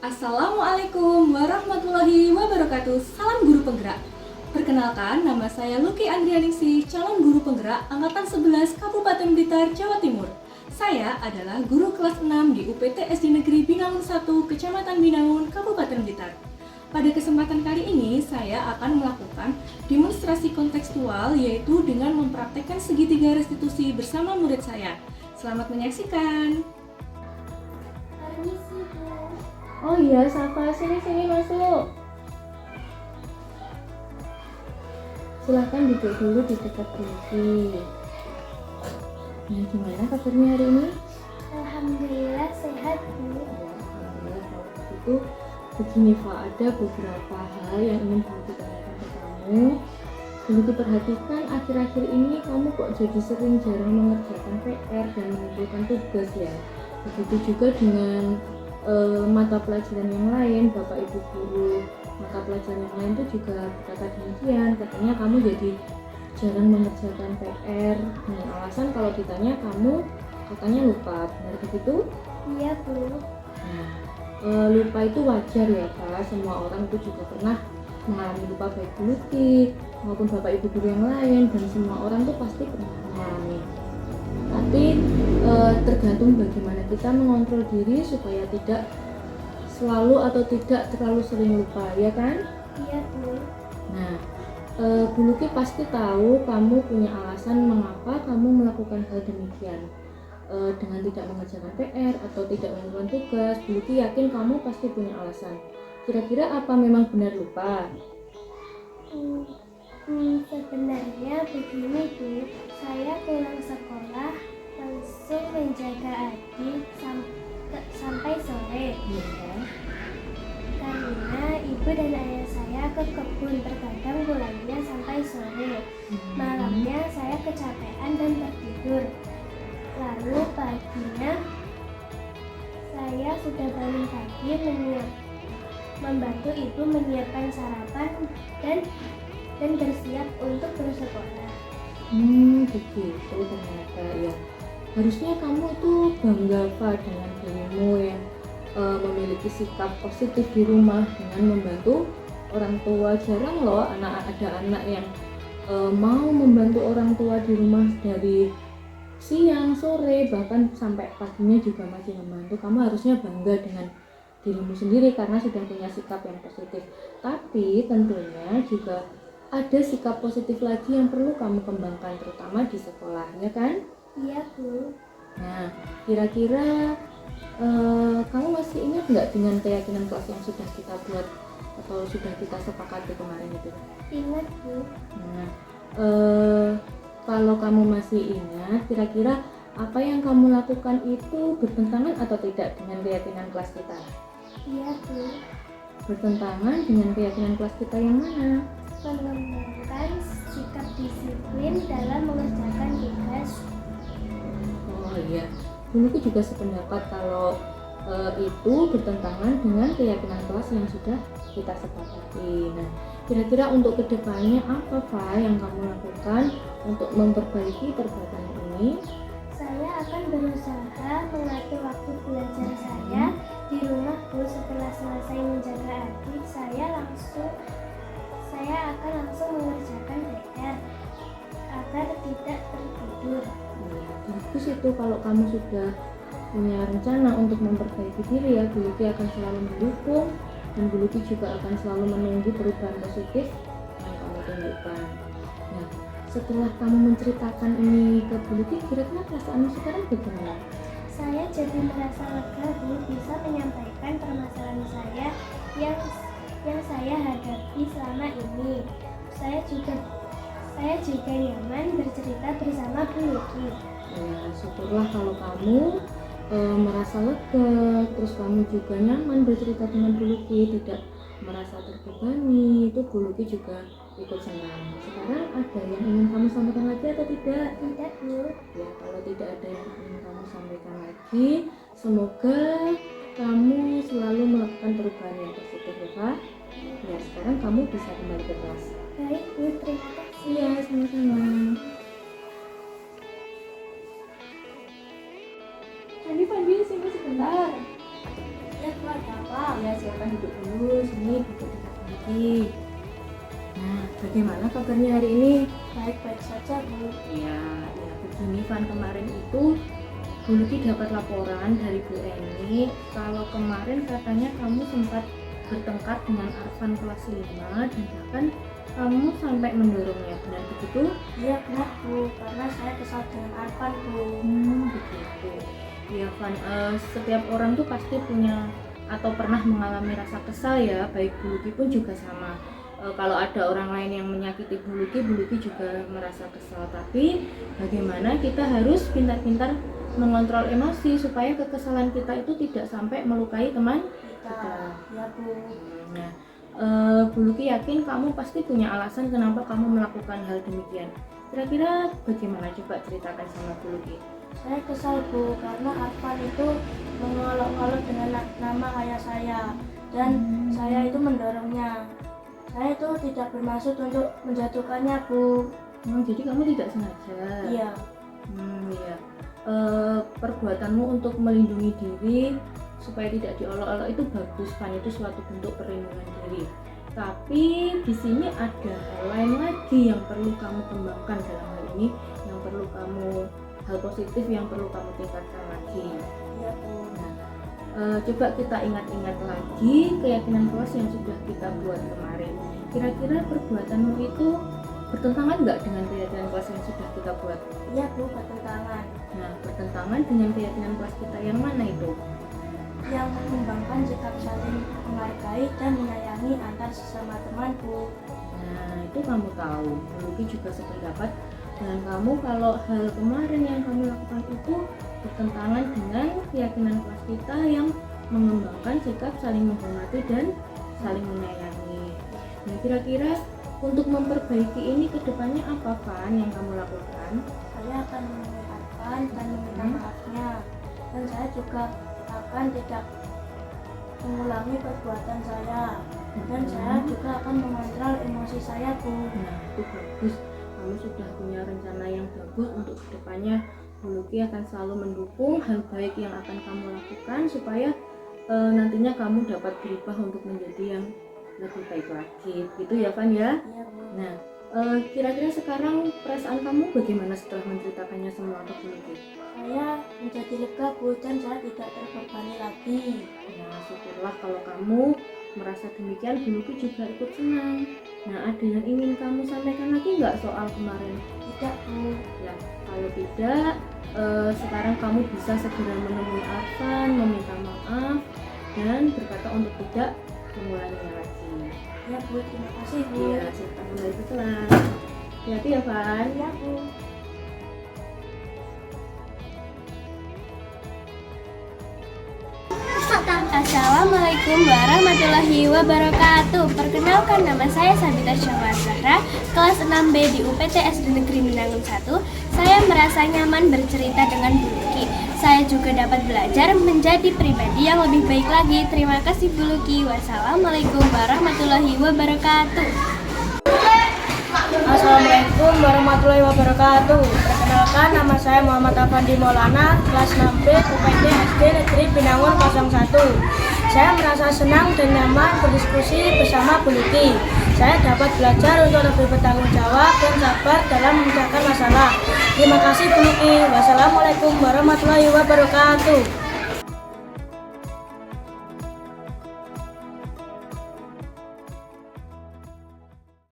Assalamualaikum warahmatullahi wabarakatuh. Salam guru penggerak. Perkenalkan, nama saya Luki Andrianingsih, calon guru penggerak angkatan 11 Kabupaten Blitar, Jawa Timur. Saya adalah guru kelas 6 di UPT SD Negeri Binangun 1, Kecamatan Binangun, Kabupaten Blitar. Pada kesempatan kali ini, saya akan melakukan demonstrasi kontekstual, yaitu dengan mempraktekkan segitiga restitusi bersama murid saya. Selamat menyaksikan. Oh iya, Safa, sini masuk. Silahkan duduk dulu di dekat kursi. Nah, gimana kabarnya hari ini? Alhamdulillah sehat, Bu. Alhamdulillah, kalau begitu begini Pak, ada beberapa hal yang ingin Bulki tanyakan ke kamu. Bulki perhatikan akhir-akhir ini kamu kok jadi sering jarang mengerjakan PR dan mengumpulkan tugas ya. Begitu juga dengan mata pelajaran yang lain, Bapak Ibu guru mata pelajaran yang lain itu juga berkata demikian, katanya kamu jadi jarang mengerjakan PR dengan alasan kalau ditanya kamu katanya lupa. Benar begitu? Iya, Bu. Nah, lupa itu wajar ya Pak, semua orang itu juga pernah mengalami lupa, baik Bulki maupun Bapak Ibu guru yang lain, dan semua orang tuh pasti pernah mengalami. Tapi tergantung bagaimana kita mengontrol diri supaya tidak selalu atau tidak terlalu sering lupa, ya kan? Iya, Bu. Nah, Bulki pasti tahu kamu punya alasan mengapa kamu melakukan hal demikian. Dengan tidak mengerjakan PR atau tidak mengumpulkan tugas, Bulki yakin kamu pasti punya alasan. Kira-kira apa memang benar lupa? Sebenarnya begini, Bu. Saya pulang sekolah langsung menjaga adik sampai sore. Ya. Karena ibu dan ayah saya ke kebun, terkadang pulangnya sampai sore. Malamnya saya kecapean dan tertidur. Lalu paginya saya sudah bangun pagi membantu ibu menyiapkan sarapan dan bersiap untuk bersekolah. Begitu ternyata ya. Harusnya kamu itu bangga Pak dengan dirimu yang memiliki sikap positif di rumah dengan membantu orang tua. Jarang loh ada anak yang mau membantu orang tua di rumah dari siang, sore, bahkan sampai paginya juga masih membantu. Kamu harusnya bangga dengan dirimu sendiri karena sudah punya sikap yang positif. Tapi tentunya juga ada sikap positif lagi yang perlu kamu kembangkan, terutama di sekolah, ya kan? Iya, Bu. Nah, kira-kira kamu masih ingat nggak dengan keyakinan kelas yang sudah kita buat atau sudah kita sepakati kemarin itu? Ingat, Bu. Nah, kalau kamu masih ingat, kira-kira apa yang kamu lakukan itu bertentangan atau tidak dengan keyakinan kelas kita? Iya, Bu. Bertentangan dengan keyakinan kelas kita yang mana? Mengembangkan sikap disiplin dalam mengerjakan tugas. Oh iya, Bulki juga sependapat kalau itu bertentangan dengan keyakinan kelas yang sudah kita sepakati. Nah, kira-kira untuk kedepannya apa Pak yang kamu lakukan untuk memperbaiki perbuatan ini? Saya akan berusaha mengatur waktu belajar saya di rumah, Bu. Setelah selesai menjaga adik, saya akan langsung mengerjakan PR agar tidak tertidur. Bagus itu kalau kamu sudah punya rencana untuk memperbaiki diri ya. Bulki akan selalu mendukung dan Bulki juga akan selalu menunggu perubahan positif yang kamu tunjukkan. Nah, setelah kamu menceritakan ini ke Bulki, kira-kira perasaanmu sekarang bagaimana? Saya jadi merasa lega, Bu, bisa menyampaikan permasalahan saya yang saya hadapi selama ini. Saya juga nyaman bercerita bersama Bu Luki. Ya, syukurlah kalau kamu merasa lega, terus kamu juga nyaman bercerita dengan Bulki, tidak merasa terbebani. Itu Bulki juga ikut senang. Sekarang ada yang ingin kamu sampaikan lagi atau tidak? Tidak, Bu. Ya, kalau tidak ada yang ingin kamu sampaikan lagi, semoga kamu selalu melakukan perubahan yang positif ya Pak. Ya, sekarang kamu bisa kembali ke kelas. Baik, Bu. Terima kasih. Iya, sama-sama. Pandi, sini sebentar. Ya Bu, ada apa? Ya, silakan duduk dulu, sini duduk dekat lagi. Nah, bagaimana kabarnya hari ini? Baik-baik saja Bu. Ya, begini Van, kemarin itu Bu Luki dapat laporan dari Bu Eni kalau kemarin katanya kamu sempat bertengkar dengan Arfan kelas 5 dan bahkan kamu sampai mendorongnya, benar begitu? Iya benar Bu, karena saya kesal dengan Arfan Bu. Begitu. Ya Van, setiap orang tuh pasti punya atau pernah mengalami rasa kesal ya, baik Bu Luki pun juga sama. Kalau ada orang lain yang menyakiti Bu Luki juga merasa kesal. Tapi bagaimana kita harus pintar-pintar mengontrol emosi supaya kekesalan kita itu tidak sampai melukai teman kita. Ya Bu. Nah, Bu Luki yakin kamu pasti punya alasan kenapa kamu melakukan hal demikian. Kira-kira bagaimana? Coba ceritakan sama Bu Luki. Saya kesal Bu, karena Arfan itu mengolok-olok dengan nama ayah saya dan saya itu mendorongnya. Saya itu tidak bermaksud untuk menjatuhkannya Bu. Jadi kamu tidak sengaja? Iya. Iya. Perbuatanmu untuk melindungi diri supaya tidak diolok-olok itu bagus, Van, itu suatu bentuk perlindungan diri. Tapi di sini ada hal lain lagi yang perlu kamu kembangkan dalam hal ini, hal positif yang perlu kamu tingkatkan lagi. Iya Bu. Coba kita ingat-ingat lagi keyakinan kelas yang sudah kita buat kemarin. Kira-kira perbuatanmu itu bertentangan nggak dengan keyakinan kelas yang sudah kita buat? Iya Bu, bertentangan. Nah, bertentangan dengan keyakinan kelas kita yang mana itu? Yang mengembangkan sikap saling menghargai dan menyayangi antar sesama teman Bu. Nah, itu kamu tahu. Luki juga sependapat dengan kamu kalau hal kemarin yang kamu lakukan itu bertentangan dengan keyakinan kelas kita yang mengembangkan sikap saling menghormati dan saling menyayangi. Nah, kira-kira untuk memperbaiki ini ke depannya apa, Van, yang kamu lakukan? Saya akan menemui Arfan dan meminta maafnya, dan saya juga akan tidak mengulangi perbuatan saya, dan saya juga akan mengontrol emosi saya Bu. Nah, itu bagus. Kamu sudah punya rencana yang bagus untuk kedepannya. Bu Luki akan selalu mendukung hal baik yang akan kamu lakukan supaya nantinya kamu dapat berubah untuk menjadi yang lebih baik lagi. Gitu ya, Van ya? Iya Bu. Nah, kira-kira sekarang perasaan kamu bagaimana setelah menceritakannya semua ke Bu Luki? Saya menjadi lega Bu, dan saya tidak terbebani lagi. Nah, syukurlah kalau kamu merasa demikian. Bu Luki juga ikut senang. Nah, ada yang ingin kamu sampaikan lagi nggak soal kemarin? Tidak Bu. Ya, kalau tidak, sekarang kamu bisa segera menemui Arfan, meminta maaf, dan berkata untuk tidak mengulanginya lagi. Ya Bu, terima kasih Bu. Iya, silakan mulai ke kelas. Hati-hati ya, Van. Ya Bu. Assalamualaikum warahmatullahi wabarakatuh. Perkenalkan, nama saya Sabita Syahwat Zahra, kelas 6B di UPT SD Negeri Minangun 1. Saya merasa nyaman bercerita dengan Bu Luki. Saya juga dapat belajar menjadi pribadi yang lebih baik lagi. Terima kasih Bu Luki. Wassalamualaikum warahmatullahi wabarakatuh. Assalamualaikum warahmatullahi wabarakatuh. Perkenalkan, nama saya Muhammad Afandi Maulana, kelas 6B UPT SD Negeri Binangun 01. Saya merasa senang dan nyaman berdiskusi bersama Bu Luki. Saya dapat belajar untuk lebih bertanggung jawab dan sabar dalam memecahkan masalah. Terima kasih Bu Luki. Wassalamualaikum warahmatullahi wabarakatuh.